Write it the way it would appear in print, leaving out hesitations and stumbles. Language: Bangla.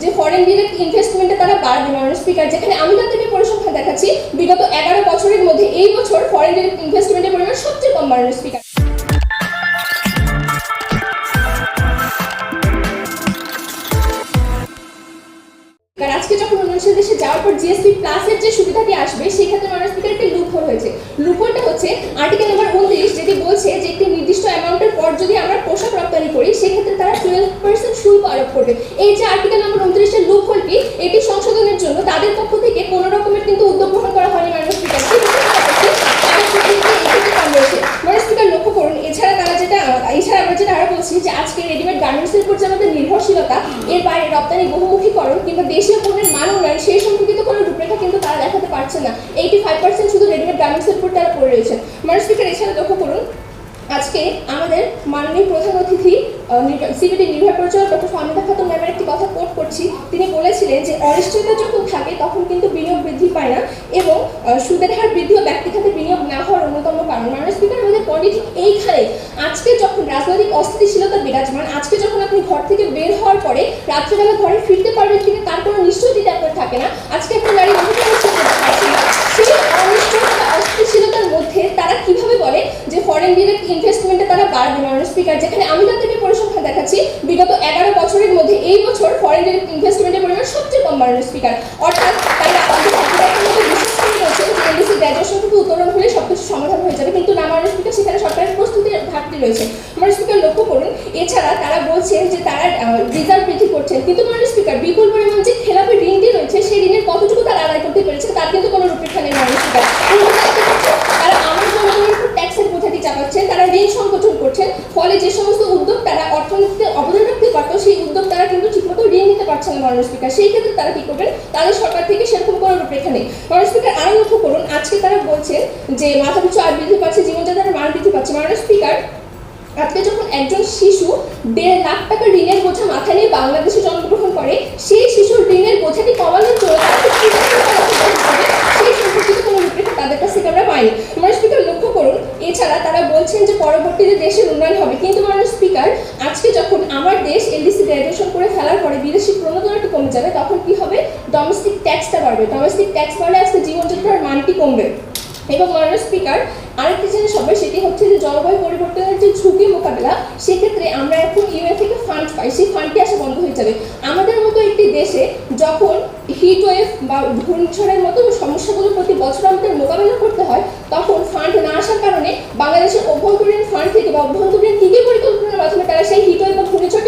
যে ফরেন ডিরেক্ট ইনভেস্টমেন্টে তারা বাড়বে মাননীয় স্পিকার, যেখানে আমি তাদেরকে পরিসংখ্যান দেখাচ্ছি বিগত 11 বছরের মধ্যে এই বছর ফরেন ডিরেক্ট ইনভেস্টমেন্টের পরিমাণ সবচেয়ে কম মাননীয় স্পিকার। আজকে যখন অন্যান্য দেশে যাওয়ার পর জিএসপি প্লাসের যে সুবিধাটি আসবে সেই ক্ষেত্রে মাননীয় স্পিকার একটি লুপহোল হয়েছে। লুপহোলটা হচ্ছে আর্টিকেল নম্বর 29 যেটি বলছে যে একটি নির্দিষ্ট অ্যামাউন্টের পর যদি আমরা পোশাক রপ্তানি করি সেক্ষেত্রে তারা 12% শুল্ক আরোপ করবে। এই যে আর্টিকেল নম্বর 29 এর লুপহোলটি এটি সংশোধনের জন্য তাদের পক্ষ থেকে কোনো রকমের কিন্তু উদ্যোগ গ্রহণ করা হয়নি মাননীয় স্পিকার। মাননীয় স্পিকার লক্ষ্য করুন, এছাড়া আমরা যেটা আরো বলছি যে আজকে রেডিমেড গার্মেন্টসের উপর যে আমাদের নির্ভরশীলতা, এর বাইরে রপ্তানি বহুমুখীকরণ কিংবা দেশীয় পণ্যের মান উন্নয়ন সেই সম্পর্কিত কোনো রূপরেখা কিন্তু তারা দেখাতে পারছে না। 85% শুধু রেডিমেড গার্মেন্টসের উপর তারা পড়ে রয়েছেন। মাননীয় স্পিকার এছাড়া লক্ষ্য করুন, আজকে আমাদের মাননীয় প্রধান অতিথি সিপিডি নির্বাহী পরিচালক ডক্টর ফাহমিদা খাতুন ম্যামের একটি কথা কোট করছি। তিনি বলেছিলেন যে অনিশ্চয়তা যখন থাকে তখন কিন্তু বিনিয়োগ বৃদ্ধি পায় না এবং সুদের হার বৃদ্ধি ও ব্যক্তি খাতে বিনিয়োগ না হওয়ার অন্যতম কারণ। মাননীয় স্পিকার আমাদের পয়েন্ট ঠিক এইখানে, আজকে যখন রাজনৈতিক অস্থিতিশীলতা বিরাজমান, আজকে যখন আপনি ঘর থেকে বের হওয়ার পরে রাত্রেবেলা ঘরে ফিরতে পারবেন কিনা তার কোনো নিশ্চয়তা আপনার থাকে না। আজকে আপনি গাড়ি সেই অনিশ্চয়তা অস্থিতিশীলতার মধ্যে তারা কিভাবে বলে যে ফরেন ডিরেক্ট ইনভেস্টমেন্টে তারা বাড়বে মাননীয় স্পিকার, যেখানে আমি তাদেরকে পরিসংখ্যান দেখাচ্ছি বিগত 11 বছরের মধ্যে এই বছর ফরেন ডিরেক্ট ইনভেস্টমেন্টের পরিমাণ সবচেয়ে কম মাননীয় স্পিকার। অর্থাৎ তারা এলডিসি গ্র্যাজুয়েশন থেকে উত্তরণ হলে সবকিছু সমাধান হয়ে যাবে, কিন্তু না মাননীয় স্পিকার, সেখানে সরকারের প্রস্তুতির ঘাটতি রয়েছে। মাননীয় স্পিকার লক্ষ্য করুন, এছাড়া তারা বলছেন যে তারা রিজার্ভ বৃদ্ধি করছেন, কিন্তু মাননীয় স্পিকার বিপুল পরিমাণ যে খেলাপি ঋণটি রয়েছে সেই ঋণের কতটুকু তারা আদায় করতে পেরেছে তার কিন্তু কোনো রূপরেখা নেই মাননীয় স্পিকার। তারা আমার জনগণের উপর ট্যাক্সের বোঝাটি চাপাচ্ছেন, তারা ঋণ সংকোচন করছেন, ফলে যে সমস্ত উদ্যোগ তারা অর্থনীতিতে অবদান রাখতে পারতো সেই উদ্যোগ তারা কিন্তু ঠিকমতো ঋণ নিতে পারছে না মাননীয় স্পিকার। সেই ক্ষেত্রে তারা কি করবেন, তাদের সরকার থেকে সেরকম কোনো রূপরেখা নেই। মাননীয় স্পিকার আরো লক্ষ্য করুন, আজকে তারা বলছেন যে মাথাপিছু আয় বৃদ্ধি পাচ্ছে, জীবনযাত্রার মান বৃদ্ধি পাচ্ছে। মাননীয় স্পিকার, আজকে যখন একজন শিশু 1.5 লাখ টাকা ঋণের বোঝা মাথায় নিয়ে বাংলাদেশে জন্মগ্রহণ করে, সেই শিশুর ঋণের বোঝাটি কমানোর জন্য সেই সম্পর্কিত কোনো রূপরেখা তাদের কাছ থেকে আমরা পাইনি। মাননীয় স্পিকার লক্ষ্য করুন, এছাড়া তারা বলছেন যে পরবর্তীতে দেশের উন্নয়ন হবে, কিন্তু মাননীয় স্পিকার আজকে যখন আমার দেশ এলডিসি গ্র্যাজুয়েশন করে ফেলার পরে বিদেশি প্রণোদনাটি কমে যাবে তখন কি হবে, ডোমেস্টিক ট্যাক্সটা বাড়বে। ডোমেস্টিক ট্যাক্স বাড়লে আজকে জীবনযাত্রার মানটি কমবে। এবং মাননীয় স্পিকার আরেকটি জিনিস হবে, সেটি হচ্ছে যে জলবায়ু পরিবর্তনের যে ঝুঁকি মোকাবেলা, সেক্ষেত্রে আমরা এখন ইউএন থেকে ফান্ড পাই, সেই ফান্ডটি আসা বন্ধ হয়ে যাবে। আমাদের মতো একটি দেশে যখন হিট ওয়েভ বা ঘূর্ণিঝড়ের মতো সমস্যাগুলোর প্রতি বছর আমাদের মোকাবেলা করতে হয়, তখন ফান্ড না আসার কারণে বাংলাদেশের অভ্যন্তরীণ ফান্ড থেকে বা অভ্যন্তরীণ টিকে পরিকল্পনার মাধ্যমে তারা সেই হিট ওয়েভ বা ঘূর্ণিঝড়